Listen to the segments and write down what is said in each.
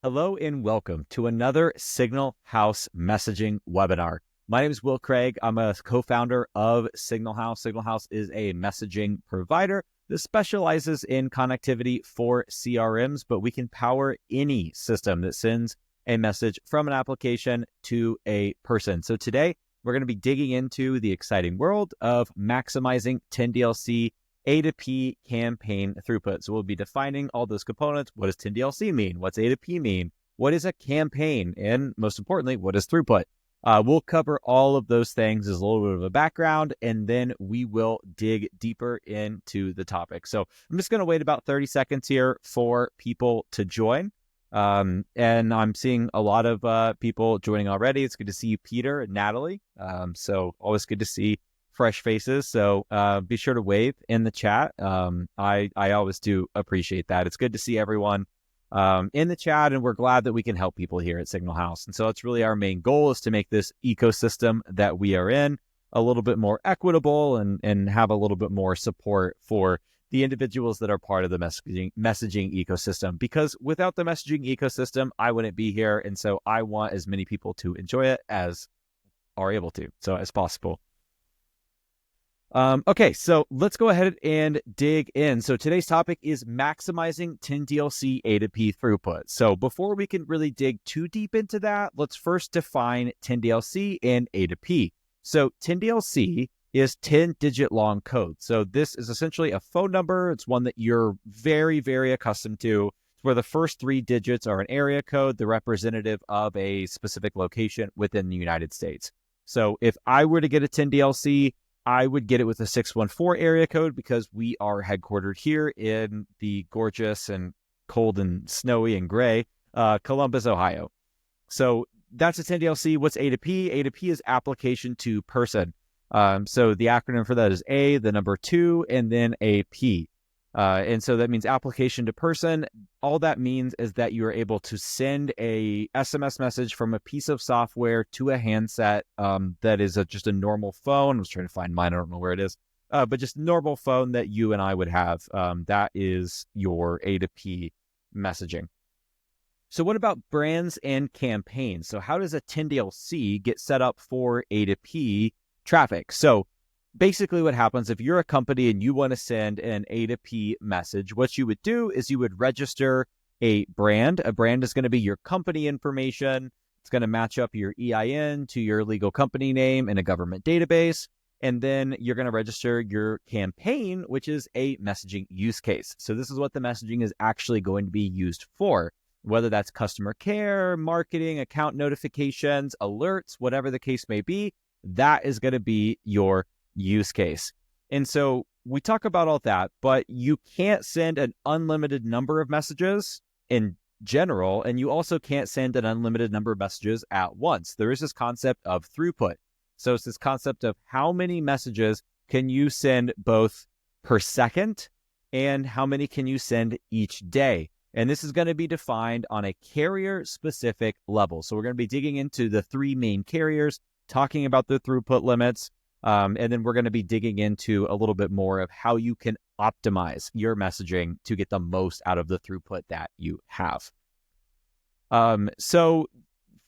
Hello and welcome to another Signal House messaging webinar. My name is Will Craig. I'm a co-founder of Signal House. Signal House is a messaging provider that specializes in connectivity for CRMs, but we can power any system that sends a message from an application to a person. So today, we're going to be digging into the exciting world of maximizing 10DLC A2P campaign throughput. So we'll be defining all those components. What does 10DLC mean? What's A2P mean? What is a campaign? And most importantly, what is throughput? We'll cover all of those things as a little bit of a background, and then we will dig deeper into the topic. So I'm just going to wait about 30 seconds here for people to join. And I'm seeing a lot of people joining already. It's good to see you, Peter and Natalie. So always good to see fresh faces. So be sure to wave in the chat. I always do appreciate that. It's good to see everyone in the chat, and we're glad that we can help people here at Signal House. And so that's really our main goal, is to make this ecosystem that we are in a little bit more equitable and have a little bit more support for the individuals that are part of the messaging ecosystem. Because without the messaging ecosystem, I wouldn't be here. And so I want as many people to enjoy it as are able to, so as possible. Okay, so let's go ahead and dig in. So today's topic is maximizing 10DLC A2P throughput. So before we can really dig too deep into that, let's first define 10DLC and A2P. So 10DLC is 10-digit long code. So this is essentially a phone number. It's one that you're very, very accustomed to, where the first 3 digits are an area code, the representative of a specific location within the United States. So if I were to get a 10DLC, I would get it with a 614 area code because we are headquartered here in the gorgeous and cold and snowy and gray Columbus, Ohio. So that's a 10DLC. What's A2P? A2P is application to person. So the acronym for that is A, the number 2, and then a P. And so that means application to person. All that means is that you are able to send a SMS message from a piece of software to a handset that is just a normal phone. I was trying to find mine. I don't know where it is. But just normal phone that you and I would have. That is your A2P messaging. So what about brands and campaigns? So how does a 10DLC get set up for A2P traffic? So basically what happens if you're a company and you want to send an A2P message, what you would do is you would register a brand. A brand is going to be your company information. It's going to match up your EIN to your legal company name in a government database. And then you're going to register your campaign, which is a messaging use case. So this is what the messaging is actually going to be used for, whether that's customer care, marketing, account notifications, alerts, whatever the case may be. That is going to be your use case. And so we talk about all that, but you can't send an unlimited number of messages in general, and you also can't send an unlimited number of messages at once. There is this concept of throughput. So it's this concept of how many messages can you send both per second and how many can you send each day. And this is going to be defined on a carrier-specific level. So we're going to be digging into the 3 main carriers, talking about the throughput limits, and then we're going to be digging into a little bit more of how you can optimize your messaging to get the most out of the throughput that you have. So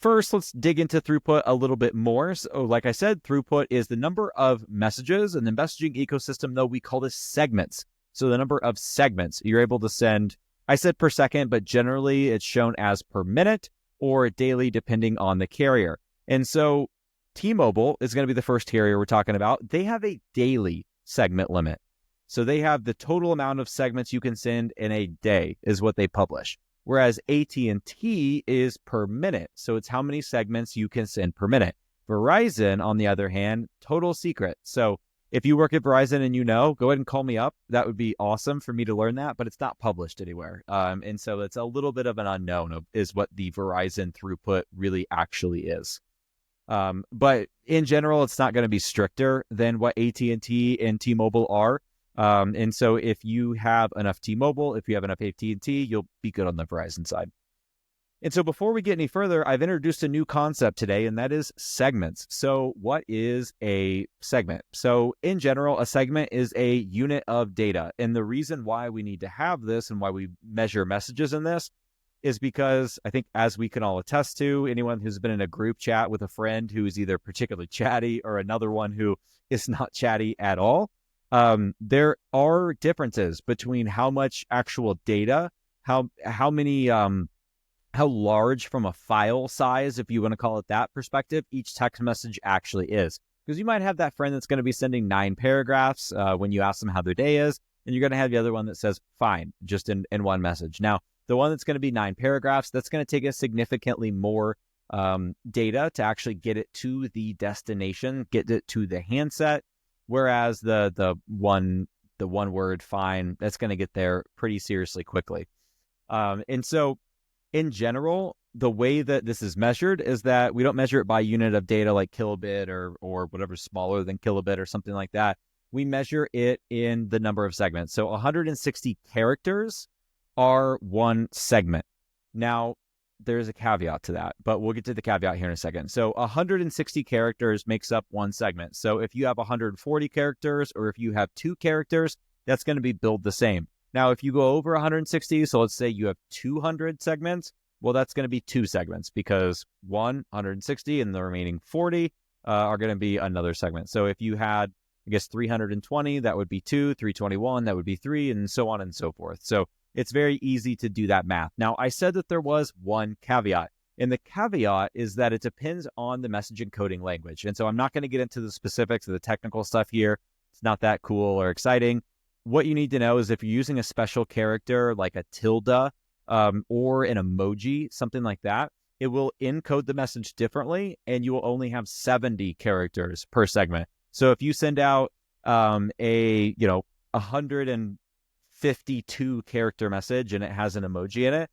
first, let's dig into throughput a little bit more. So like I said, throughput is the number of messages. In the messaging ecosystem, though, we call this segments. So the number of segments you're able to send, I said per second, but generally it's shown as per minute or daily, depending on the carrier. And so T-Mobile is going to be the first carrier we're talking about. They have a daily segment limit. So they have the total amount of segments you can send in a day is what they publish. Whereas AT&T is per minute. So it's how many segments you can send per minute. Verizon, on the other hand, total secret. So if you work at Verizon and go ahead and call me up. That would be awesome for me to learn that, but it's not published anywhere. And so it's a little bit of an unknown is what the Verizon throughput really actually is. But in general, it's not going to be stricter than what AT&T and T-Mobile are. And so if you have enough T-Mobile, if you have enough AT&T, you'll be good on the Verizon side. And so before we get any further, I've introduced a new concept today, and that is segments. So what is a segment? So in general, a segment is a unit of data. And the reason why we need to have this and why we measure messages in this is because I think, as we can all attest to, anyone who's been in a group chat with a friend who is either particularly chatty or another one who is not chatty at all, there are differences between how much actual data, how many how large from a file size, if you want to call it that perspective, each text message actually is. Because you might have that friend that's going to be sending 9 paragraphs when you ask them how their day is, and you're going to have the other one that says, fine, just in one message. Now, the one that's going to be 9 paragraphs, that's going to take us significantly more data to actually get it to the destination, get it to the handset, whereas the one word fine, that's going to get there pretty seriously quickly. And so in general, the way that this is measured is that we don't measure it by unit of data like kilobit or whatever's smaller than kilobit or something like that. We measure it in the number of segments. So 160 characters are one segment. Now, there's a caveat to that, but we'll get to the caveat here in a second. So 160 characters makes up one segment. So if you have 140 characters or if you have 2 characters, that's going to be billed the same. Now, if you go over 160, so let's say you have 200 segments, well, that's going to be 2 segments because 160 and the remaining 40 are going to be another segment. So if you had, I guess, 320, that would be 2, 321, that would be 3, and so on and so forth. So it's very easy to do that math. Now, I said that there was one caveat, and the caveat is that it depends on the message encoding language. And so I'm not going to get into the specifics of the technical stuff here. It's not that cool or exciting. What you need to know is if you're using a special character like a tilde or an emoji, something like that, it will encode the message differently, and you will only have 70 characters per segment. So if you send out a 152 character message and it has an emoji in it,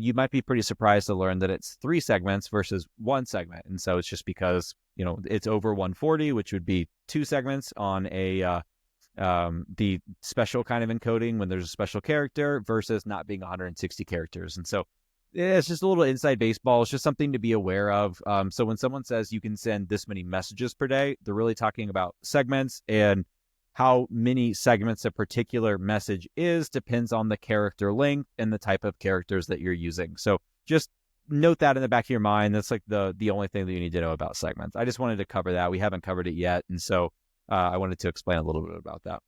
you might be pretty surprised to learn that it's 3 segments versus 1 segment. And so it's just because, it's over 140, which would be 2 segments on the special kind of encoding when there's a special character versus not being 160 characters. And so it's just a little inside baseball. It's just something to be aware of. So when someone says you can send this many messages per day, they're really talking about segments, and how many segments a particular message is depends on the character length and the type of characters that you're using. So just note that in the back of your mind. That's like the only thing that you need to know about segments. I just wanted to cover that. We haven't covered it yet. And so I wanted to explain a little bit about that.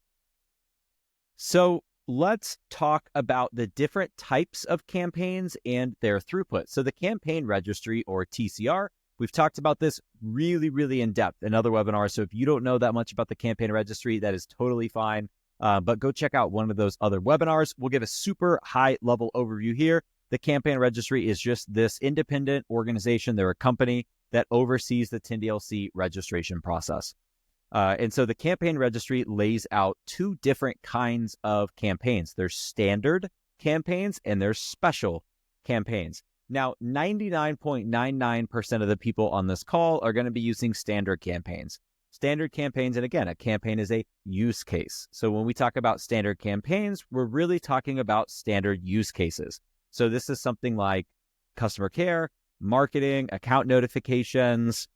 So let's talk about the different types of campaigns and their throughput. So the Campaign Registry, or TCR, we've talked about this really, really in depth in other webinars. So if you don't know that much about the Campaign Registry, that is totally fine. But go check out one of those other webinars. We'll give a super high level overview here. The Campaign Registry is just this independent organization. They're a company that oversees the 10DLC registration process. And so the Campaign Registry lays out 2 different kinds of campaigns. There's standard campaigns and there's special campaigns. Now, 99.99% of the people on this call are going to be using standard campaigns. Standard campaigns, and again, a campaign is a use case. So when we talk about standard campaigns, we're really talking about standard use cases. So this is something like customer care, marketing, account notifications,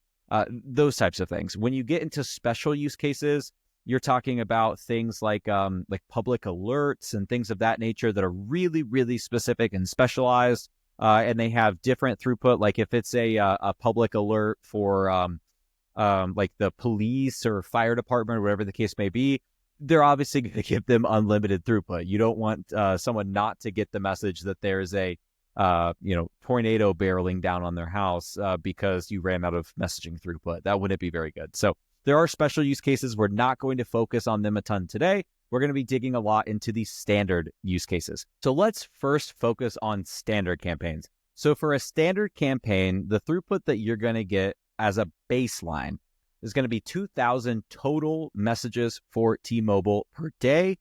those types of things. When you get into special use cases, you're talking about things like public alerts and things of that nature that are really, really specific and specialized, and they have different throughput. Like if it's a public alert for like the police or fire department or whatever the case may be, they're obviously going to give them unlimited throughput. You don't want someone not to get the message that there's a tornado barreling down on their house because you ran out of messaging throughput. That wouldn't be very good. So there are special use cases. We're not going to focus on them a ton today. We're going to be digging a lot into the standard use cases. So let's first focus on standard campaigns. So for a standard campaign, the throughput that you're going to get as a baseline is going to be 2,000 total messages for T-Mobile per day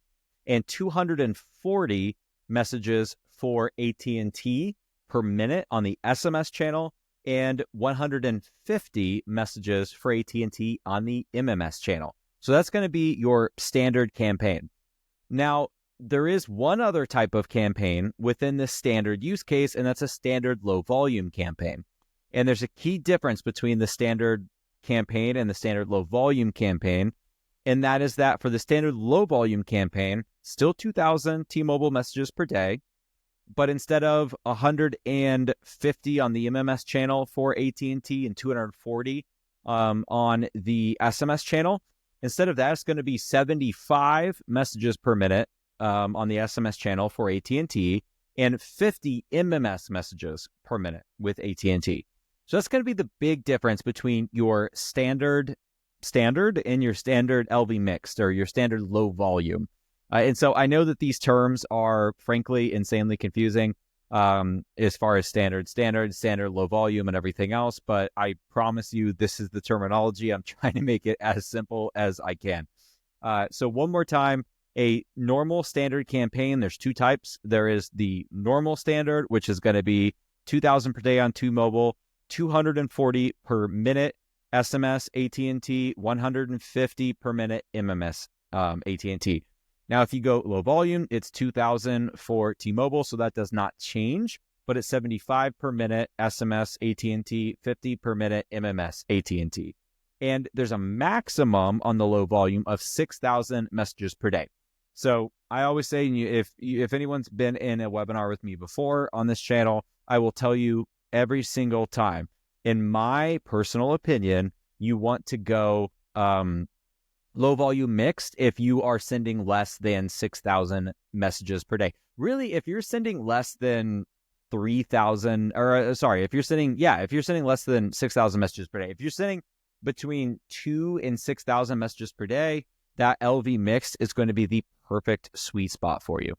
and 240 messages for AT&T per minute on the SMS channel and 150 messages for AT&T on the MMS channel. So that's going to be your standard campaign. Now, there is one other type of campaign within this standard use case, and that's a standard low volume campaign. And there's a key difference between the standard campaign and the standard low volume campaign. And that is that for the standard low volume campaign, still 2,000 T-Mobile messages per day, but instead of 150 on the MMS channel for AT&T and 240 on the SMS channel, instead of that, it's going to be 75 messages per minute on the SMS channel for AT&T and 50 MMS messages per minute with AT&T. So that's going to be the big difference between your standard and your standard LV mixed or your standard low volume. And so I know that these terms are frankly insanely confusing as far as standard, low volume, and everything else. But I promise you, this is the terminology. I'm trying to make it as simple as I can. So one more time, a normal standard campaign, there's two types. There is the normal standard, which is going to be 2,000 per day on Mobile, 240 per minute SMS AT&T, 150 per minute MMS AT&T. Now, if you go low volume, it's 2,000 for T-Mobile, so that does not change, but it's 75 per minute SMS AT&T, 50 per minute MMS AT&T. And there's a maximum on the low volume of 6,000 messages per day. So I always say, if anyone's been in a webinar with me before on this channel, I will tell you every single time, in my personal opinion, you want to go low volume mixed if you are sending less than 6,000 messages per day. Really, if you're sending less than 3,000, if you're sending less than 6,000 messages per day, if you're sending between 2,000 and 6,000 messages per day, that LV mixed is going to be the perfect sweet spot for you.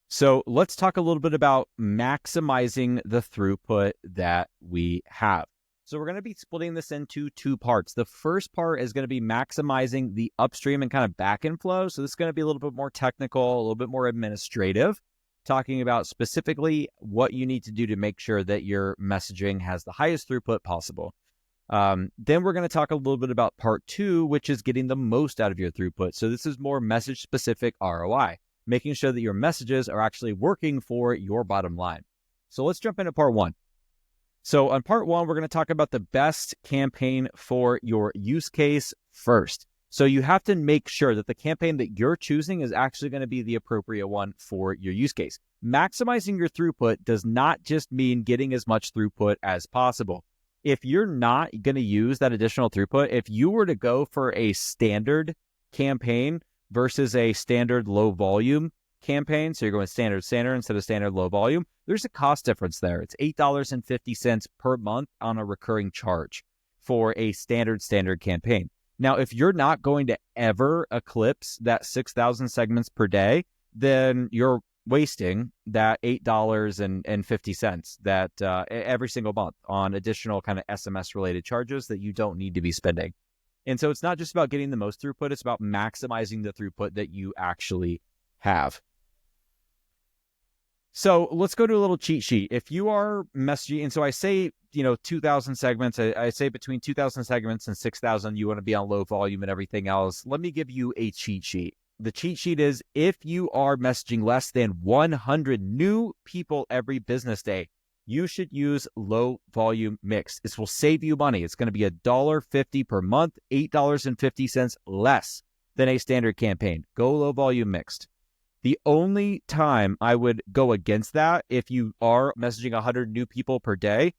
So let's talk a little bit about maximizing the throughput that we have. So we're going to be splitting this into two parts. The first part is going to be maximizing the upstream and kind of back-end flow. So this is going to be a little bit more technical, a little bit more administrative, talking about specifically what you need to do to make sure that your messaging has the highest throughput possible. Then we're going to talk a little bit about part two, which is getting the most out of your throughput. So this is more message-specific ROI, making sure that your messages are actually working for your bottom line. So let's jump into part one. So on part one, we're going to talk about the best campaign for your use case first. So you have to make sure that the campaign that you're choosing is actually going to be the appropriate one for your use case. Maximizing your throughput does not just mean getting as much throughput as possible. If you're not going to use that additional throughput, if you were to go for a standard campaign versus a standard low volume campaign, so you're going standard instead of standard low volume, there's a cost difference there. It's $8.50 per month on a recurring charge for a standard campaign. Now, if you're not going to ever eclipse that 6,000 segments per day, then you're wasting that $8.50 that every single month on additional kind of SMS related charges that you don't need to be spending. And so it's not just about getting the most throughput, it's about maximizing the throughput that you actually have. So let's go to a little cheat sheet. If you are messaging, and so I say, 2,000 segments, I say between 2,000 segments and 6,000, you want to be on low volume and everything else. Let me give you a cheat sheet. The cheat sheet is if you are messaging less than 100 new people every business day, you should use low volume mix. This will save you money. It's going to be $1.50 per month, $8.50 less than a standard campaign. Go low volume mixed. The only time I would go against that if you are messaging 100 new people per day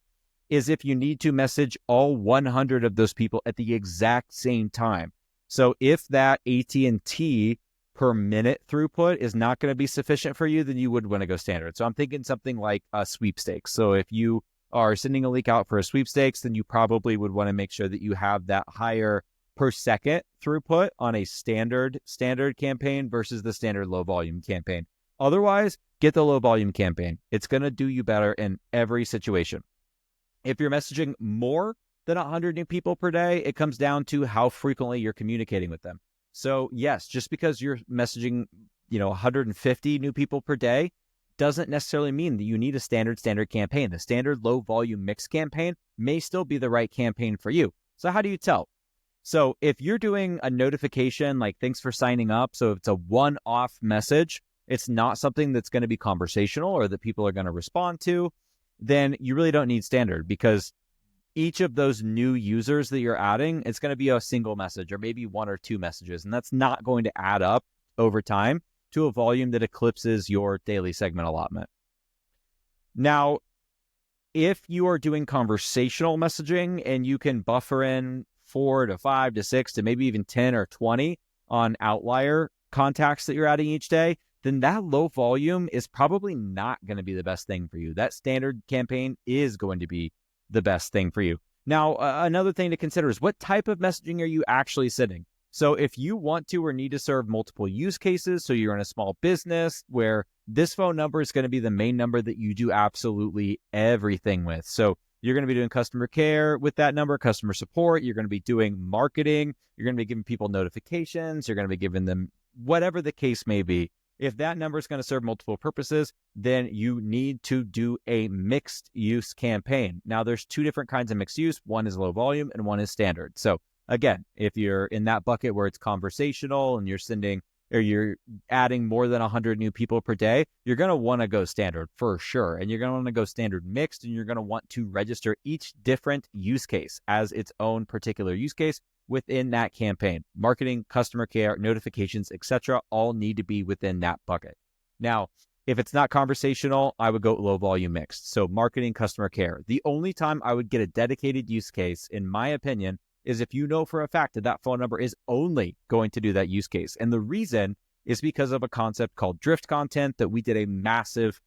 is if you need to message all 100 of those people at the exact same time. So if that AT&T per minute throughput is not going to be sufficient for you, then you would want to go standard. So I'm thinking something like a sweepstakes. So if you are sending a link out for a sweepstakes, then you probably would want to make sure that you have that higher per second throughput on a standard campaign versus the standard low volume campaign. Otherwise, get the low volume campaign. It's going to do you better in every situation. If you're messaging more than 100 new people per day, it comes down to how frequently you're communicating with them. So yes, just because you're messaging, 150 new people per day doesn't necessarily mean that you need a standard campaign. The standard low volume mix campaign may still be the right campaign for you. So how do you tell? So if you're doing a notification like thanks for signing up, so if it's a one-off message, it's not something that's going to be conversational or that people are going to respond to, then you really don't need standard, because each of those new users that you're adding, it's going to be a single message or maybe one or two messages, and that's not going to add up over time to a volume that eclipses your daily segment allotment. Now, if you are doing conversational messaging and you can buffer in 4 to 5 to 6 to maybe even 10 or 20 on outlier contacts that you're adding each day, then that low volume is probably not going to be the best thing for you. That standard campaign is going to be the best thing for you. Now, another thing to consider is what type of messaging are you actually sending? So if you want to or need to serve multiple use cases, so you're in a small business where this phone number is going to be the main number that you do absolutely everything with. So you're going to be doing customer care with that number, customer support. You're going to be doing marketing. You're going to be giving people notifications. You're going to be giving them whatever the case may be. If that number is going to serve multiple purposes, then you need to do a mixed use campaign. Now, there's two different kinds of mixed use. One is low volume and one is standard. So again, if you're in that bucket where it's conversational and you're sending or you're adding more than 100 new people per day, you're going to want to go standard for sure. And you're going to want to go standard mixed, and you're going to want to register each different use case as its own particular use case within that campaign. Marketing, customer care, notifications, etc., all need to be within that bucket. Now, if it's not conversational, I would go low volume mixed. So marketing, customer care. The only time I would get a dedicated use case, in my opinion, is if you know for a fact that that phone number is only going to do that use case. And the reason is because of a concept called drift content that we did a massive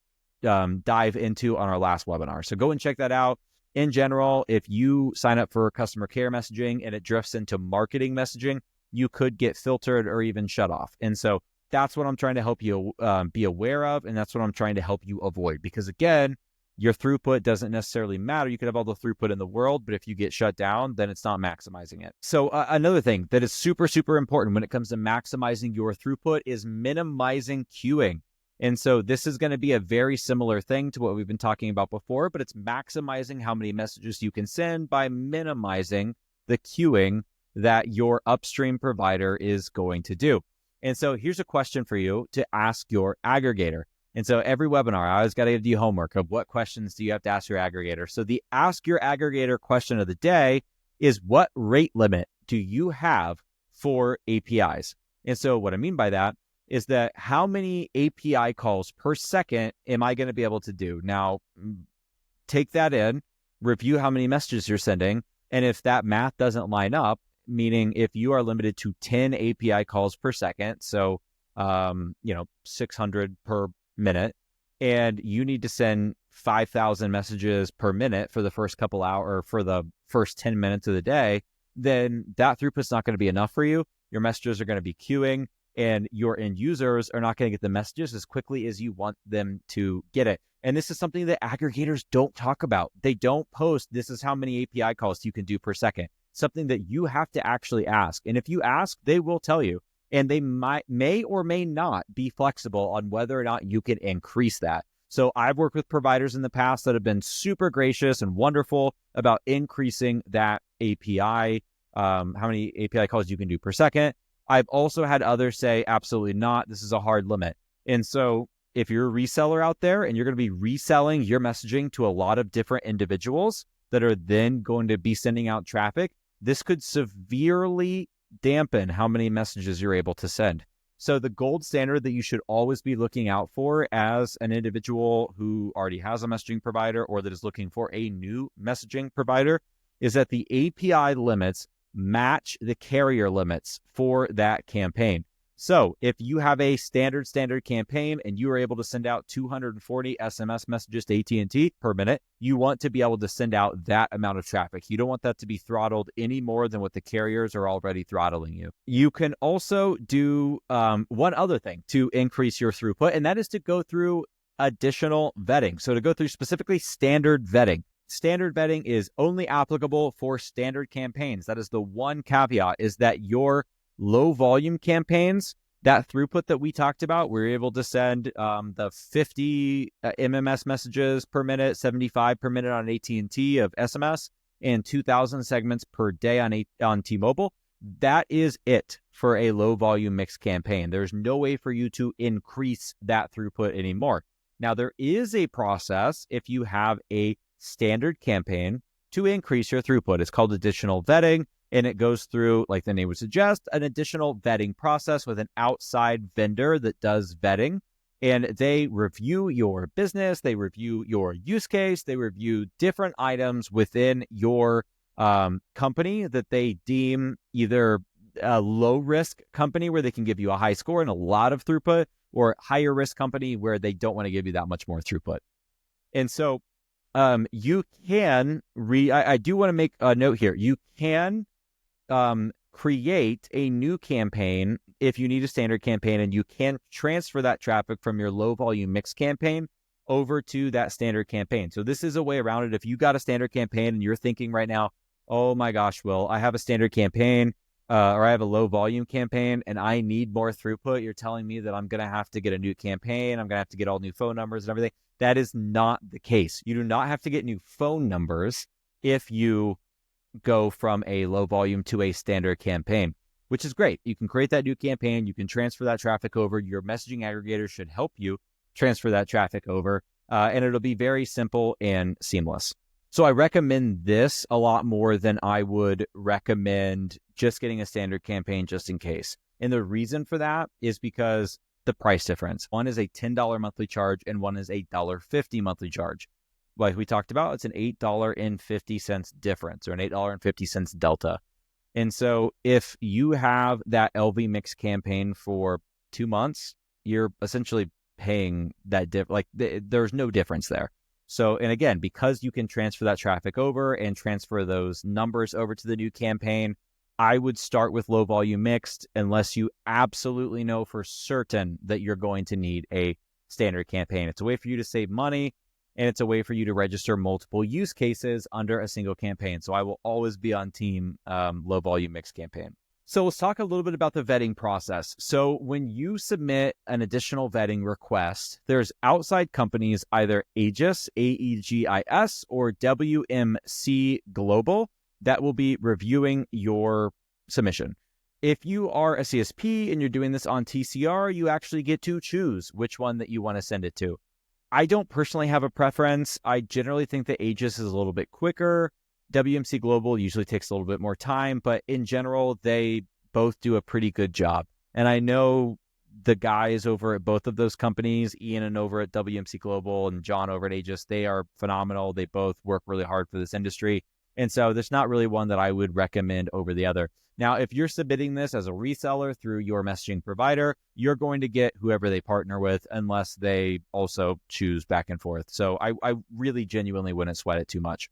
dive into on our last webinar. So go and check that out. In general, if you sign up for customer care messaging and it drifts into marketing messaging, you could get filtered or even shut off. And so that's what I'm trying to help you be aware of. And that's what I'm trying to help you avoid. Because again, your throughput doesn't necessarily matter. You could have all the throughput in the world, but if you get shut down, then it's not maximizing it. So another thing that is super, super important when it comes to maximizing your throughput is minimizing queuing. And so this is going to be a very similar thing to what we've been talking about before, but it's maximizing how many messages you can send by minimizing the queuing that your upstream provider is going to do. And so here's a question for you to ask your aggregator. And so every webinar, I always got to give you homework of what questions do you have to ask your aggregator. So the ask your aggregator question of the day is, what rate limit do you have for APIs? And so what I mean by that is that how many API calls per second am I going to be able to do? Now, take that in, review how many messages you're sending. And if that math doesn't line up, meaning if you are limited to 10 API calls per second, so 600 per minute, and you need to send 5,000 messages per minute for the first couple hours, or for the first 10 minutes of the day, then that throughput's not going to be enough for you. Your messages are going to be queuing, and your end users are not going to get the messages as quickly as you want them to get it. And this is something that aggregators don't talk about. They don't post, this is how many API calls you can do per second. Something that you have to actually ask. And if you ask, they will tell you. And they may or may not be flexible on whether or not you can increase that. So I've worked with providers in the past that have been super gracious and wonderful about increasing that API, how many API calls you can do per second. I've also had others say, absolutely not, this is a hard limit. And so if you're a reseller out there and you're going to be reselling your messaging to a lot of different individuals that are then going to be sending out traffic, this could severely dampen how many messages you're able to send. So the gold standard that you should always be looking out for as an individual who already has a messaging provider or that is looking for a new messaging provider is that the API limits match the carrier limits for that campaign. So if you have a standard campaign and you are able to send out 240 SMS messages to AT&T per minute, you want to be able to send out that amount of traffic. You don't want that to be throttled any more than what the carriers are already throttling you. You can also do one other thing to increase your throughput, and that is to go through additional vetting. So to go through specifically standard vetting. Standard vetting is only applicable for standard campaigns. That is the one caveat, is that your low volume campaigns, that throughput that we talked about, we're able to send the 50 MMS messages per minute, 75 per minute on AT&T of SMS, and 2,000 segments per day on T-Mobile. That is it for a low volume mixed campaign. There's no way for you to increase that throughput anymore. Now, there is a process if you have a standard campaign to increase your throughput. It's called additional vetting. and it goes through, like the name would suggest, an additional vetting process with an outside vendor that does vetting. And they review your business, they review your use case, they review different items within your company that they deem either a low risk company where they can give you a high score and a lot of throughput, or higher risk company where they don't want to give you that much more throughput. And so you can I do want to make a note here. You can create a new campaign if you need a standard campaign, and you can transfer that traffic from your low volume mix campaign over to that standard campaign. So this is a way around it. If you got a standard campaign and you're thinking right now, oh my gosh, Will, I have a standard campaign or I have a low volume campaign and I need more throughput. You're telling me that I'm going to have to get a new campaign. I'm going to have to get all new phone numbers and everything. That is not the case. You do not have to get new phone numbers if you go from a low volume to a standard campaign, which is great. You can create that new campaign. You can transfer that traffic over. Your messaging aggregator should help you transfer that traffic over, and it'll be very simple and seamless. So I recommend this a lot more than I would recommend just getting a standard campaign just in case. And the reason for that is because the price difference. One is a $10 monthly charge and one is a $1.50 monthly charge. Like we talked about, it's an $8.50 difference, or an $8.50 delta. And so if you have that LV mix campaign for 2 months, you're essentially paying that there's no difference there. So, and again, because you can transfer that traffic over and transfer those numbers over to the new campaign, I would start with low volume mixed unless you absolutely know for certain that you're going to need a standard campaign. It's a way for you to save money, and it's a way for you to register multiple use cases under a single campaign. So I will always be on team low volume mixed campaign. So let's talk a little bit about the vetting process. So when you submit an additional vetting request, there's outside companies, either Aegis, AEGIS, or WMC Global, that will be reviewing your submission. If you are a CSP and you're doing this on TCR, you actually get to choose which one that you want to send it to. I don't personally have a preference. I generally think that Aegis is a little bit quicker. WMC Global usually takes a little bit more time, but in general, they both do a pretty good job. And I know the guys over at both of those companies, Ian and over at WMC Global and John over at Aegis, they are phenomenal. They both work really hard for this industry. And so there's not really one that I would recommend over the other. Now, if you're submitting this as a reseller through your messaging provider, you're going to get whoever they partner with unless they also choose back and forth. So I really genuinely wouldn't sweat it too much.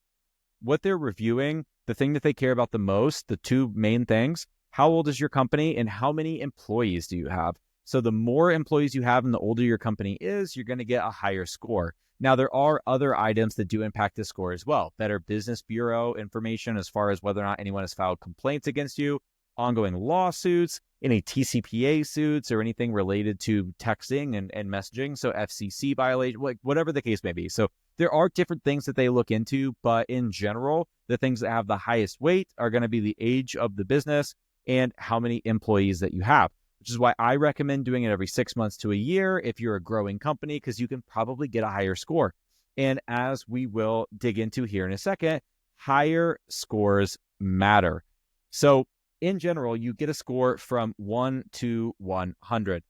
What they're reviewing, the thing that they care about the most, the two main things: how old is your company and how many employees do you have? So the more employees you have and the older your company is, you're going to get a higher score. Now, there are other items that do impact the score as well. Better Business Bureau information as far as whether or not anyone has filed complaints against you, ongoing lawsuits, any TCPA suits, or anything related to texting and messaging. So FCC violation, whatever the case may be. So there are different things that they look into, but in general, the things that have the highest weight are going to be the age of the business and how many employees that you have, which is why I recommend doing it every 6 months to a year if you're a growing company, because you can probably get a higher score. And as we will dig into here in a second, higher scores matter. So in general, you get a score from 1 to 100.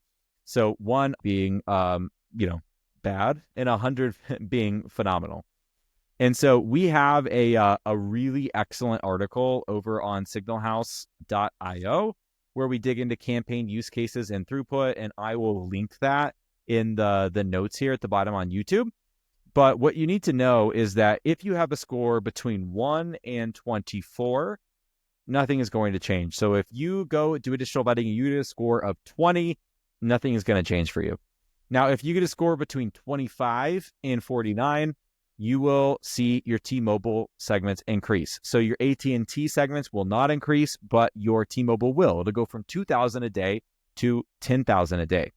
So 1 being, bad, and 100 being phenomenal. And so we have a really excellent article over on signalhouse.io where we dig into campaign use cases and throughput, and I will link that in the notes here at the bottom on YouTube. But what you need to know is that if you have a score between 1 and 24, nothing is going to change. So if you go do additional vetting and you get a score of 20, nothing is going to change for you. Now, if you get a score between 25 and 49, you will see your T-Mobile segments increase. So your AT&T segments will not increase, but your T-Mobile will. It'll go from 2,000 a day to 10,000 a day.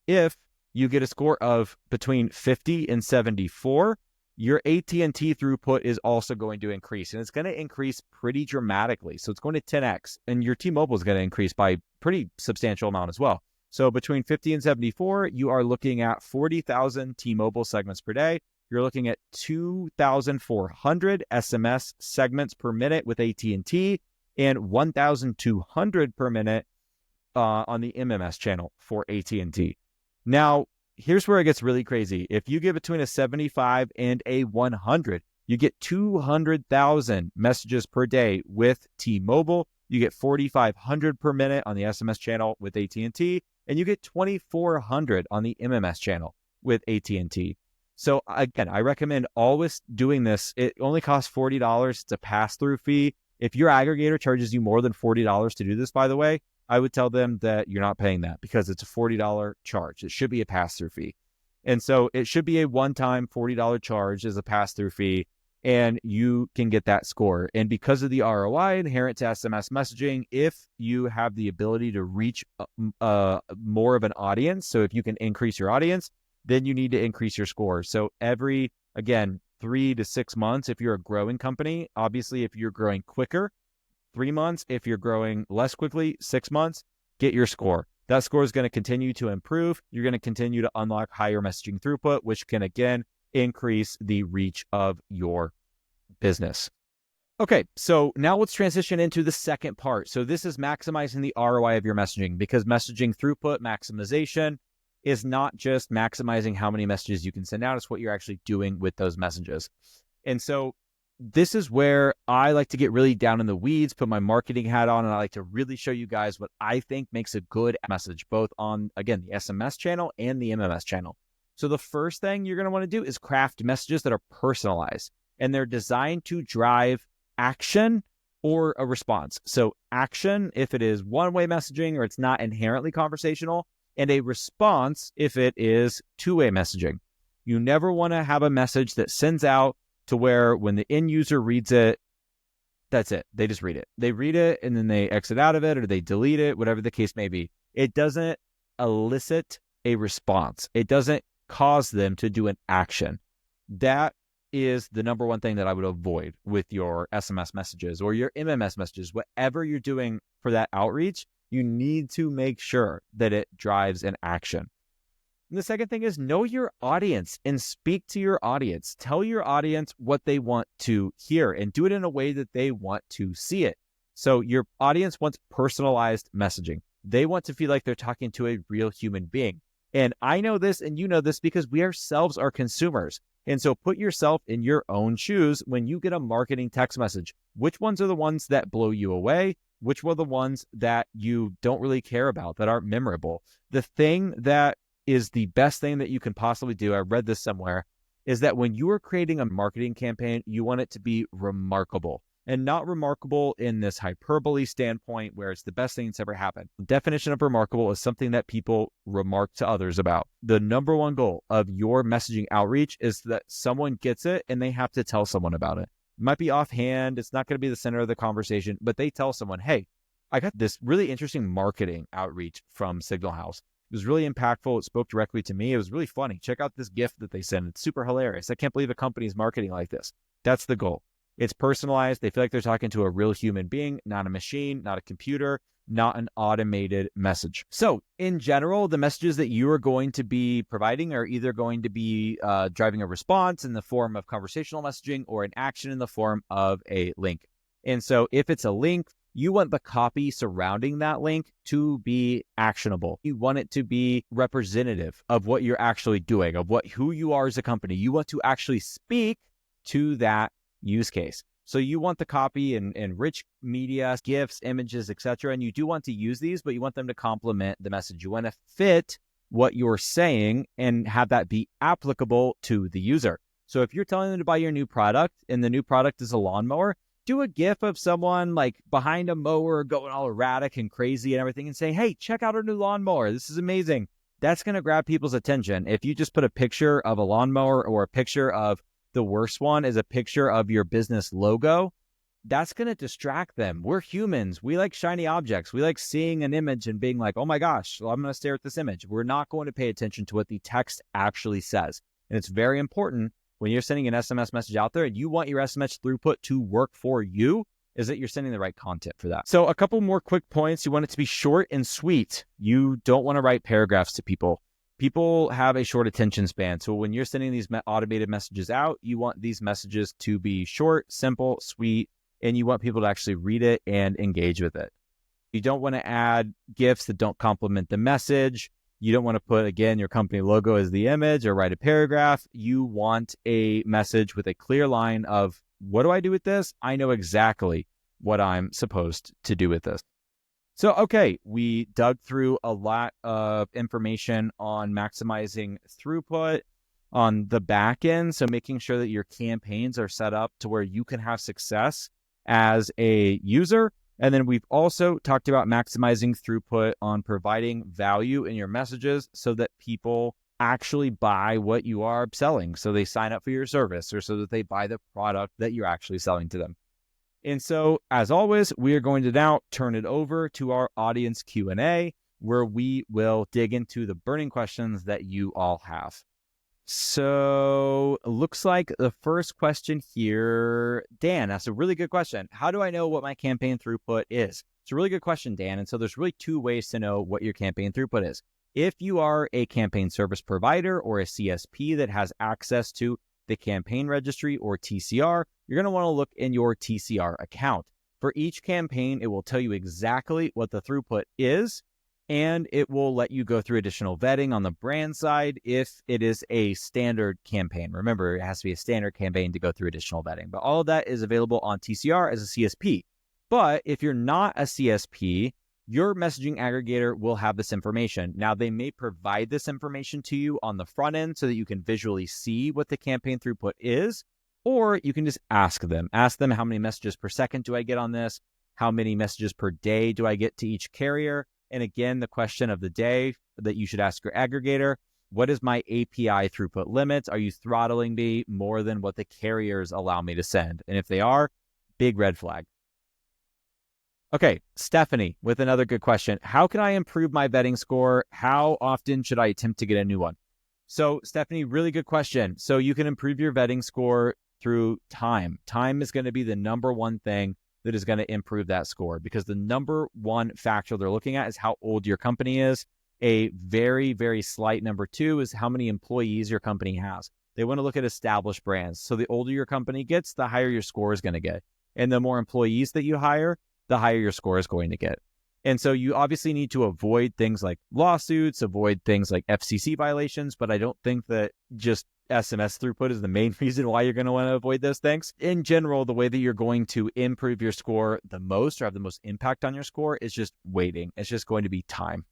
If you get a score of between 50 and 74, your AT&T throughput is also going to increase, and it's going to increase pretty dramatically. So it's going to 10x, and your T-Mobile is going to increase by pretty substantial amount as well. So between 50 and 74, you are looking at 40,000 T-Mobile segments per day. You're looking at 2,400 SMS segments per minute with AT&T, and 1,200 per minute on the MMS channel for AT&T. Now, here's where it gets really crazy. If you get between a 75 and a 100, you get 200,000 messages per day with T-Mobile. You get 4,500 per minute on the SMS channel with AT&T, and you get 2,400 on the MMS channel with AT&T. So again, I recommend always doing this. It only costs $40. It's a pass-through fee. If your aggregator charges you more than $40 to do this, by the way, I would tell them that you're not paying that because it's a $40 charge. It should be a pass-through fee. And so it should be a one-time $40 charge as a pass-through fee, and you can get that score. And because of the ROI inherent to SMS messaging, if you have the ability to reach more of an audience, so if you can increase your audience, then you need to increase your score. So every, again, 3 to 6 months, if you're a growing company, obviously if you're growing quicker, 3 months, if you're growing less quickly, 6 months, get your score. That score is going to continue to improve. You're going to continue to unlock higher messaging throughput, which can, again, increase the reach of your business. Okay, so now let's transition into the second part. So this is maximizing the ROI of your messaging, because messaging throughput maximization is not just maximizing how many messages you can send out, it's what you're actually doing with those messages. And so this is where I like to get really down in the weeds, put my marketing hat on, and I like to really show you guys what I think makes a good message, both on, again, the SMS channel and the MMS channel. So the first thing you're going to want to do is craft messages that are personalized, and they're designed to drive action or a response. So action, if it is one-way messaging or it's not inherently conversational, and a response if it is two-way messaging. You never want to have a message that sends out to where when the end user reads it, that's it. They just read it. They read it and then they exit out of it or they delete it, whatever the case may be. It doesn't elicit a response. It doesn't cause them to do an action. That is the number one thing that I would avoid with your SMS messages or your MMS messages. Whatever you're doing for that outreach, you need to make sure that it drives an action. And the second thing is know your audience and speak to your audience. Tell your audience what they want to hear and do it in a way that they want to see it. So your audience wants personalized messaging. They want to feel like they're talking to a real human being. And I know this and you know this because we ourselves are consumers. And so put yourself in your own shoes when you get a marketing text message. Which ones are the ones that blow you away? Which were the ones that you don't really care about, that aren't memorable? The thing that is the best thing that you can possibly do, I read this somewhere, is that when you are creating a marketing campaign, you want it to be remarkable. And not remarkable in this hyperbole standpoint where it's the best thing that's ever happened. The definition of remarkable is something that people remark to others about. The number one goal of your messaging outreach is that someone gets it and they have to tell someone about it. It might be offhand, it's not going to be the center of the conversation, but they tell someone, hey, I got this really interesting marketing outreach from Signal House. It was really impactful. It spoke directly to me. It was really funny. Check out this gift that they sent. It's super hilarious. I can't believe a company's marketing like this. That's the goal. It's personalized. They feel like they're talking to a real human being, not a machine, not a computer, not an automated message. So in general, the messages that you are going to be providing are either going to be driving a response in the form of conversational messaging or an action in the form of a link. And so if it's a link, you want the copy surrounding that link to be actionable. You want it to be representative of what you're actually doing, of who you are as a company. You want to actually speak to that use case. So you want the copy and rich media, GIFs, images, etc. And you do want to use these, but you want them to complement the message. You want to fit what you're saying and have that be applicable to the user. So if you're telling them to buy your new product and the new product is a lawnmower, do a GIF of someone like behind a mower going all erratic and crazy and everything and say, hey, check out our new lawnmower. This is amazing. That's going to grab people's attention. If you just put a picture of a lawnmower or a picture of the worst one is a picture of your business logo, that's going to distract them. We're humans. We like shiny objects. We like seeing an image and being like, oh my gosh, well, I'm going to stare at this image. We're not going to pay attention to what the text actually says. And it's very important when you're sending an SMS message out there and you want your SMS throughput to work for you, is that you're sending the right content for that. So a couple more quick points. You want it to be short and sweet. You don't want to write paragraphs to people. People have a short attention span. So when you're sending these automated messages out, you want these messages to be short, simple, sweet, and you want people to actually read it and engage with it. You don't want to add GIFs that don't complement the message. You don't want to put, again, your company logo as the image or write a paragraph. You want a message with a clear line of, what do I do with this? I know exactly what I'm supposed to do with this. So, okay, we dug through a lot of information on maximizing throughput on the back end. So making sure that your campaigns are set up to where you can have success as a user. And then we've also talked about maximizing throughput on providing value in your messages so that people actually buy what you are selling. So they sign up for your service, or so that they buy the product that you're actually selling to them. And so, as always, we are going to now turn it over to our audience Q&A, where we will dig into the burning questions that you all have. So it looks like the first question here, Dan, that's a really good question. How do I know what my campaign throughput is? It's a really good question, Dan. And so there's really two ways to know what your campaign throughput is. If you are a campaign service provider or a CSP that has access to the Campaign Registry or TCR, you're going to want to look in your TCR account. For each campaign, it will tell you exactly what the throughput is, and it will let you go through additional vetting on the brand side if it is a standard campaign. Remember, it has to be a standard campaign to go through additional vetting, but all of that is available on TCR as a CSP. But if you're not a CSP, your messaging aggregator will have this information. Now, they may provide this information to you on the front end so that you can visually see what the campaign throughput is, or you can just ask them. Ask them, how many messages per second do I get on this? How many messages per day do I get to each carrier? And again, the question of the day that you should ask your aggregator, what is my API throughput limit? Are you throttling me more than what the carriers allow me to send? And if they are, big red flag. Okay, Stephanie with another good question. How can I improve my vetting score? How often should I attempt to get a new one? So Stephanie, really good question. So you can improve your vetting score through time. Time is going to be the number one thing that is going to improve that score, because the number one factor they're looking at is how old your company is. A very, very slight number two is how many employees your company has. They want to look at established brands. So the older your company gets, the higher your score is going to get. And the more employees that you hire, the higher your score is going to get. And so you obviously need to avoid things like lawsuits, avoid things like FCC violations, but I don't think that just SMS throughput is the main reason why you're going to want to avoid those things. In general, the way that you're going to improve your score the most, or have the most impact on your score, is just waiting. It's just going to be time.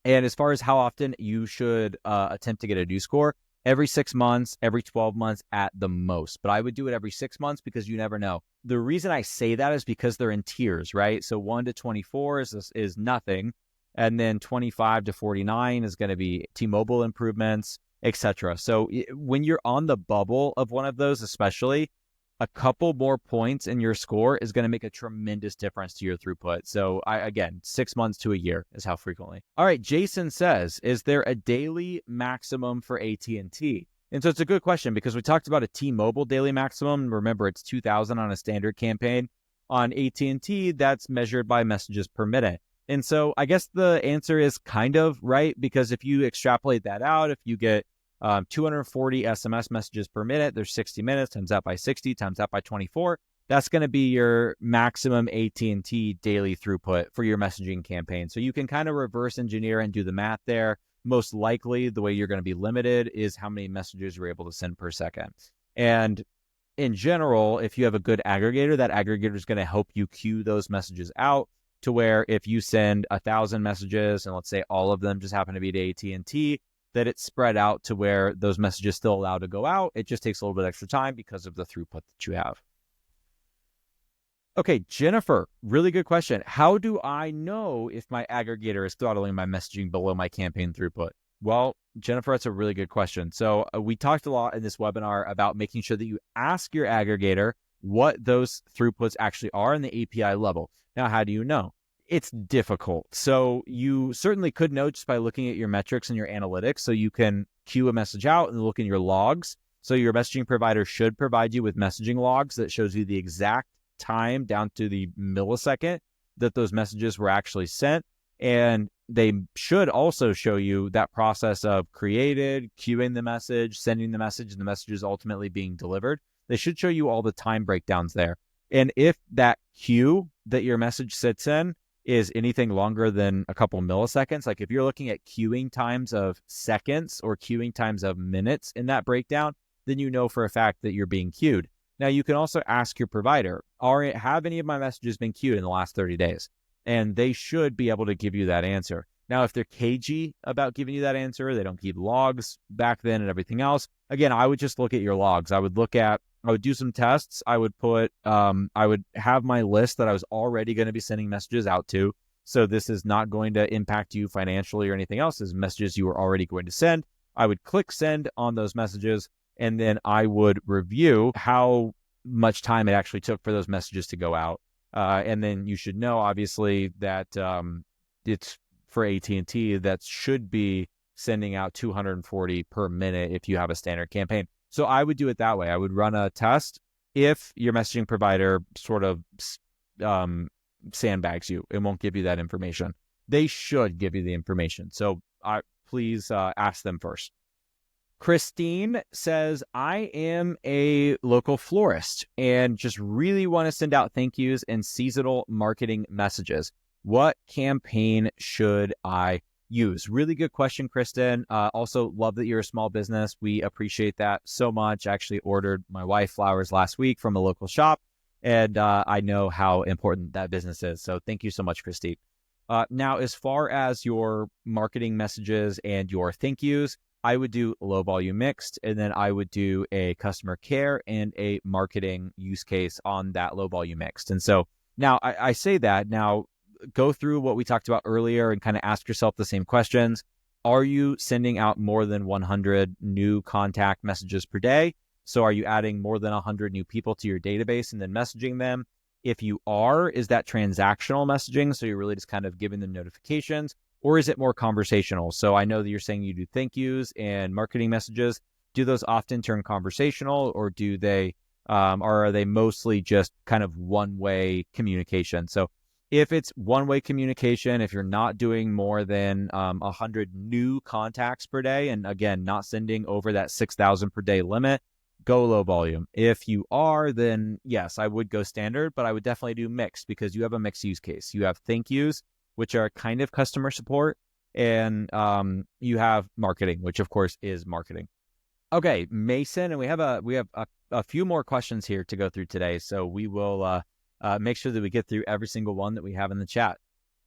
And as far as how often you should attempt to get a new score, every 6 months, every 12 months at the most. But I would do it every 6 months because you never know. The reason I say that is because they're in tiers, right? So 1 to 24 is nothing. And then 25 to 49 is going to be T-Mobile improvements, etc. So when you're on the bubble of one of those, especially, a couple more points in your score is going to make a tremendous difference to your throughput. So again, 6 months to a year is how frequently. All right, Jason says, is there a daily maximum for AT&T? And so it's a good question, because we talked about a T-Mobile daily maximum. Remember, it's 2,000 on a standard campaign. On AT&T, that's measured by messages per minute. And so I guess the answer is kind of right, because if you extrapolate that out, if you get 240 SMS messages per minute, there's 60 minutes, times that by 60, times that by 24. That's going to be your maximum AT&T daily throughput for your messaging campaign. So you can kind of reverse engineer and do the math there. Most likely, the way you're going to be limited is how many messages you're able to send per second. And in general, if you have a good aggregator, that aggregator is going to help you queue those messages out to where if you send 1,000 messages, and let's say all of them just happen to be to AT&T, that it's spread out to where those messages still allowed to go out. It just takes a little bit extra time because of the throughput that you have. Okay, Jennifer, really good question. How do I know if my aggregator is throttling my messaging below my campaign throughput? Well, Jennifer, that's a really good question. So we talked a lot in this webinar about making sure that you ask your aggregator what those throughputs actually are in the API level. Now, how do you know? It's difficult. So you certainly could know just by looking at your metrics and your analytics. So you can queue a message out and look in your logs. So your messaging provider should provide you with messaging logs that shows you the exact time down to the millisecond that those messages were actually sent. And they should also show you that process of created, queuing the message, sending the message, and the message is ultimately being delivered. They should show you all the time breakdowns there. And if that queue that your message sits in is anything longer than a couple milliseconds, like if you're looking at queuing times of seconds or queuing times of minutes in that breakdown, then you know for a fact that you're being queued. Now, you can also ask your provider, have any of my messages been queued in the last 30 days? And they should be able to give you that answer. Now, if they're cagey about giving you that answer, they don't keep logs back then and everything else. Again, I would just look at your logs. I would do some tests. I would have my list that I was already going to be sending messages out to. So this is not going to impact you financially or anything else. This is messages you were already going to send. I would click send on those messages, and then I would review how much time it actually took for those messages to go out. And then you should know, obviously, that it's for AT&T that should be sending out 240 per minute if you have a standard campaign. So I would do it that way. I would run a test if your messaging provider sort of sandbags you and won't give you that information. They should give you the information. So please ask them first. Christine says, I am a local florist and just really want to send out thank yous and seasonal marketing messages. What campaign should I use? Really good question, Kristen. Also, love that you're a small business. We appreciate that so much. I actually ordered my wife flowers last week from a local shop, and I know how important that business is. So thank you so much, Christine. Now, as far as your marketing messages and your thank yous, I would do low volume mixed, and then I would do a customer care and a marketing use case on that low volume mixed. And so now I say that, now go through what we talked about earlier and kind of ask yourself the same questions. Are you sending out more than 100 new contact messages per day? So are you adding more than 100 new people to your database and then messaging them? If you are, is that transactional messaging? So you're really just kind of giving them notifications, or is it more conversational? So I know that you're saying you do thank yous and marketing messages. Do those often turn conversational, or do they, or are they mostly just kind of one-way communication? So if it's one-way communication, if you're not doing more than 100 new contacts per day, and again, not sending over that 6,000 per day limit, go low volume. If you are, then yes, I would go standard, but I would definitely do mixed, because you have a mixed use case. You have thank yous, which are kind of customer support, and you have marketing, which of course is marketing. Okay, Mason, and we have a few more questions here to go through today, so we will make sure that we get through every single one that we have in the chat.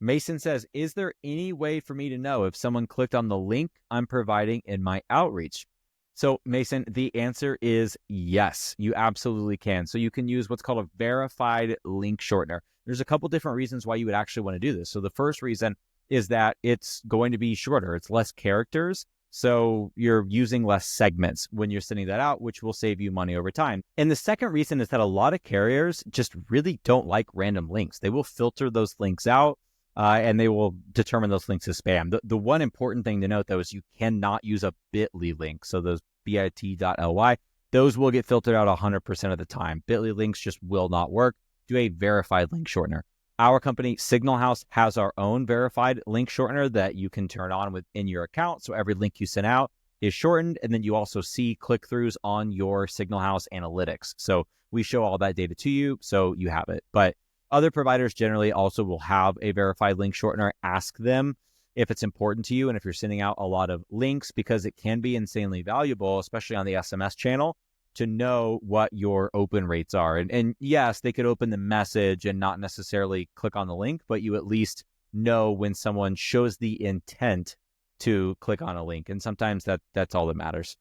Mason says, is there any way for me to know if someone clicked on the link I'm providing in my outreach? So Mason, the answer is yes, you absolutely can. So you can use what's called a verified link shortener. There's a couple different reasons why you would actually want to do this. So the first reason is that it's going to be shorter. It's less characters. So you're using less segments when you're sending that out, which will save you money over time. And the second reason is that a lot of carriers just really don't like random links. They will filter those links out and they will determine those links as spam. The one important thing to note, though, is you cannot use a bit.ly link. So those bit.ly, those will get filtered out 100% of the time. Bit.ly links just will not work. Do a verified link shortener. Our company, Signal House, has our own verified link shortener that you can turn on within your account. So every link you send out is shortened. And then you also see click-throughs on your Signal House analytics. So we show all that data to you, so you have it. But other providers generally also will have a verified link shortener. Ask them if it's important to you and if you're sending out a lot of links, because it can be insanely valuable, especially on the SMS channel, to know what your open rates are. And yes, they could open the message and not necessarily click on the link, but you at least know when someone shows the intent to click on a link. And sometimes that's all that matters.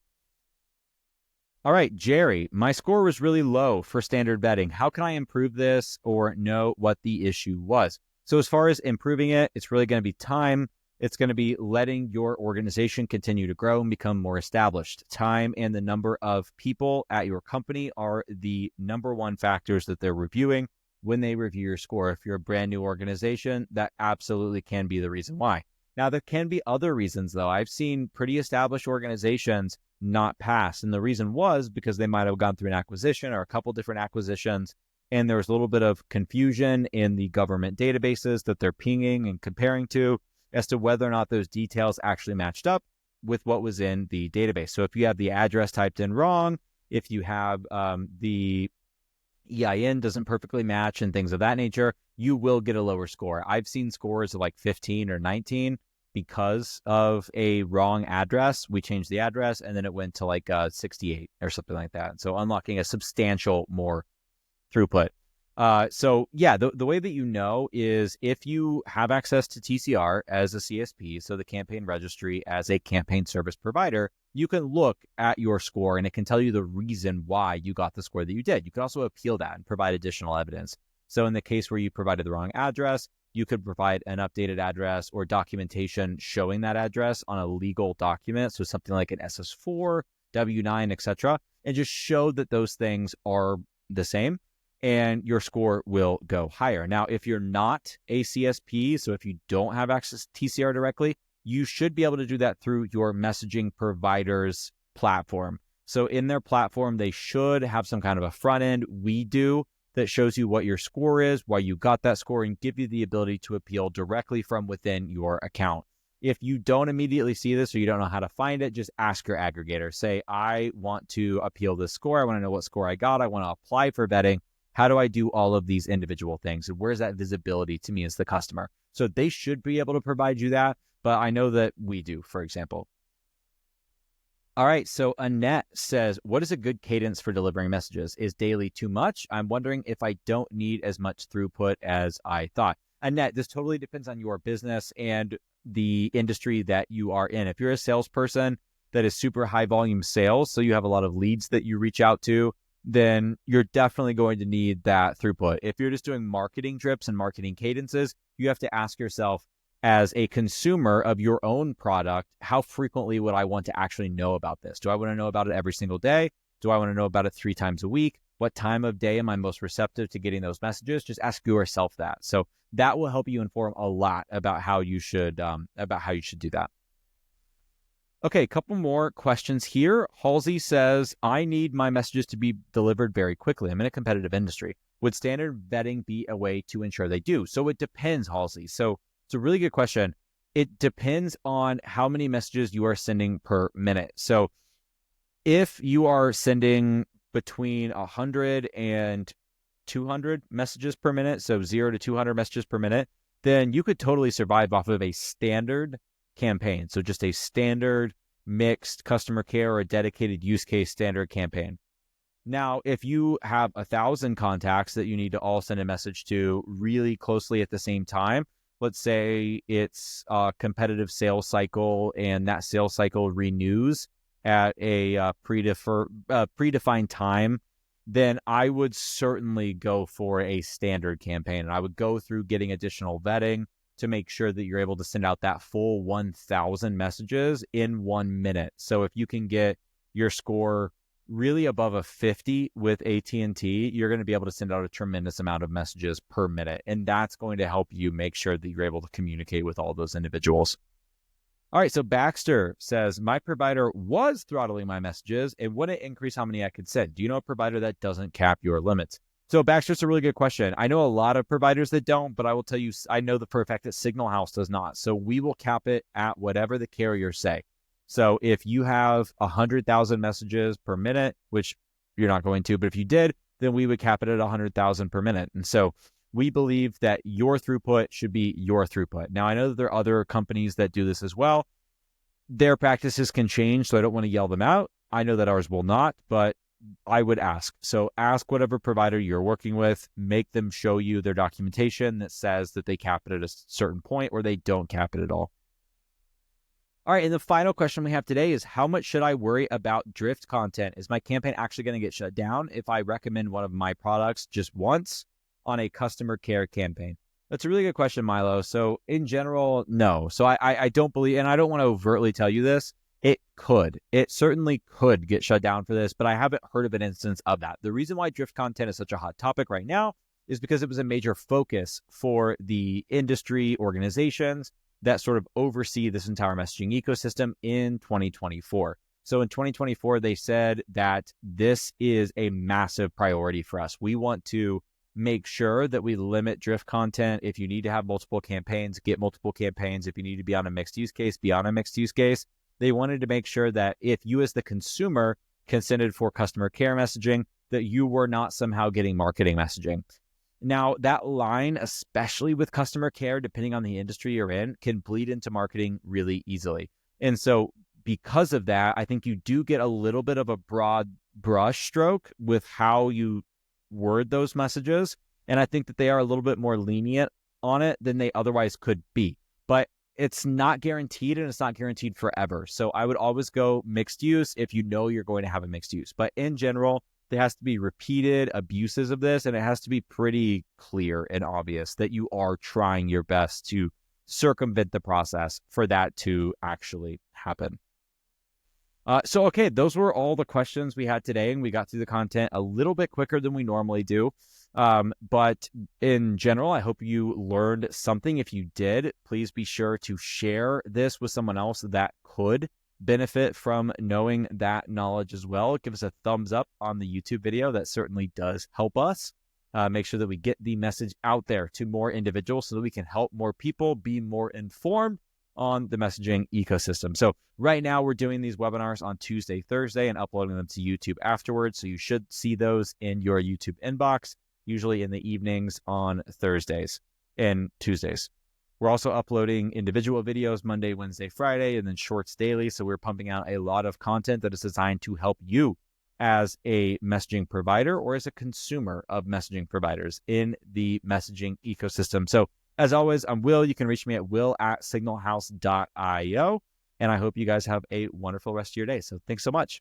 All right, Jerry, my score was really low for standard vetting. How can I improve this or know what the issue was? So as far as improving it, it's really going to be time. It's going to be letting your organization continue to grow and become more established. Time and the number of people at your company are the number one factors that they're reviewing when they review your score. If you're a brand new organization, that absolutely can be the reason why. Now, there can be other reasons, though. I've seen pretty established organizations not pass, and the reason was because they might have gone through an acquisition or a couple different acquisitions, and there was a little bit of confusion in the government databases that they're pinging and comparing to as to whether or not those details actually matched up with what was in the database. So if you have the address typed in wrong, if you have the EIN doesn't perfectly match and things of that nature, you will get a lower score. I've seen scores of like 15 or 19 because of a wrong address. We changed the address and then it went to like 68 or something like that. So unlocking a substantial more throughput. So yeah, the way that you know is if you have access to TCR as a CSP, so the Campaign Registry as a campaign service provider, you can look at your score and it can tell you the reason why you got the score that you did. You can also appeal that and provide additional evidence. So in the case where you provided the wrong address, you could provide an updated address or documentation showing that address on a legal document. So something like an SS4, W9, etc., and just show that those things are the same, and your score will go higher. Now, if you're not a CSP, so if you don't have access to TCR directly, you should be able to do that through your messaging provider's platform. So in their platform, they should have some kind of a front end. We do, that shows you what your score is, why you got that score, and give you the ability to appeal directly from within your account. If you don't immediately see this or you don't know how to find it, just ask your aggregator. Say, I want to appeal this score. I want to know what score I got. I want to apply for vetting. How do I do all of these individual things? And where's that visibility to me as the customer? So they should be able to provide you that, but I know that we do, for example. All right, so Annette says, what is a good cadence for delivering messages? Is daily too much? I'm wondering if I don't need as much throughput as I thought. Annette, this totally depends on your business and the industry that you are in. If you're a salesperson that is super high volume sales, so you have a lot of leads that you reach out to, then you're definitely going to need that throughput. If you're just doing marketing drips and marketing cadences, you have to ask yourself, as a consumer of your own product, how frequently would I want to actually know about this? Do I want to know about it every single day? Do I want to know about it 3 times a week? What time of day am I most receptive to getting those messages? Just ask yourself that. So that will help you inform a lot about how you should do that. Okay, a couple more questions here. Halsey says, I need my messages to be delivered very quickly. I'm in a competitive industry. Would standard vetting be a way to ensure they do? So it depends, Halsey. So it's a really good question. It depends on how many messages you are sending per minute. So if you are sending between 100 and 200 messages per minute, so 0 to 200 messages per minute, then you could totally survive off of a standard campaign. So just a standard mixed customer care or a dedicated use case standard campaign. Now, if you have 1,000 contacts that you need to all send a message to really closely at the same time, let's say it's a competitive sales cycle and that sales cycle renews at a predefined time, then I would certainly go for a standard campaign. And I would go through getting additional vetting to make sure that you're able to send out that full 1,000 messages in 1 minute. So if you can get your score really above a 50 with AT&T, you're going to be able to send out a tremendous amount of messages per minute. And that's going to help you make sure that you're able to communicate with all those individuals. All right, so Baxter says, my provider was throttling my messages and wouldn't increase how many I could send. Do you know a provider that doesn't cap your limits? So Baxter, it's a really good question. I know a lot of providers that don't, but I will tell you, I know for a fact that Signal House does not. So we will cap it at whatever the carriers say. So if you have 100,000 messages per minute, which you're not going to, but if you did, then we would cap it at 100,000 per minute. And so we believe that your throughput should be your throughput. Now, I know that there are other companies that do this as well. Their practices can change, so I don't want to yell them out. I know that ours will not, but I would ask. So ask whatever provider you're working with, make them show you their documentation that says that they cap it at a certain point or they don't cap it at all. All right, and the final question we have today is, how much should I worry about drift content? Is my campaign actually going to get shut down if I recommend one of my products just once on a customer care campaign? That's a really good question, Milo. So in general, no. So I don't believe, and I don't want to overtly tell you this, it certainly could get shut down for this, but I haven't heard of an instance of that. The reason why drift content is such a hot topic right now is because it was a major focus for the industry organizations that sort of oversee this entire messaging ecosystem in 2024. So in 2024, they said that this is a massive priority for us. We want to make sure that we limit drift content. If you need to have multiple campaigns, get multiple campaigns. If you need to be on a mixed use case, be on a mixed use case. They wanted to make sure that if you as the consumer consented for customer care messaging, that you were not somehow getting marketing messaging. Now, that line, especially with customer care, depending on the industry you're in, can bleed into marketing really easily. And so because of that, I think you do get a little bit of a broad brush stroke with how you word those messages. And I think that they are a little bit more lenient on it than they otherwise could be. But it's not guaranteed, and it's not guaranteed forever. So I would always go mixed use if you know you're going to have a mixed use. But in general, there has to be repeated abuses of this, and it has to be pretty clear and obvious that you are trying your best to circumvent the process for that to actually happen. Okay, those were all the questions we had today, and we got through the content a little bit quicker than we normally do. But in general, I hope you learned something. If you did, please be sure to share this with someone else that could benefit from knowing that knowledge as well. Give us a thumbs up on the YouTube video. That certainly does help us. Make sure that we get the message out there to more individuals so that we can help more people be more informed on the messaging ecosystem. So right now we're doing these webinars on Tuesday, Thursday, and uploading them to YouTube afterwards. So you should see those in your YouTube inbox, usually in the evenings on Thursdays and Tuesdays. We're also uploading individual videos Monday, Wednesday, Friday, and then shorts daily. So we're pumping out a lot of content that is designed to help you as a messaging provider or as a consumer of messaging providers in the messaging ecosystem. So as always, I'm Will. You can reach me at will@signalhouse.io. And I hope you guys have a wonderful rest of your day. So thanks so much.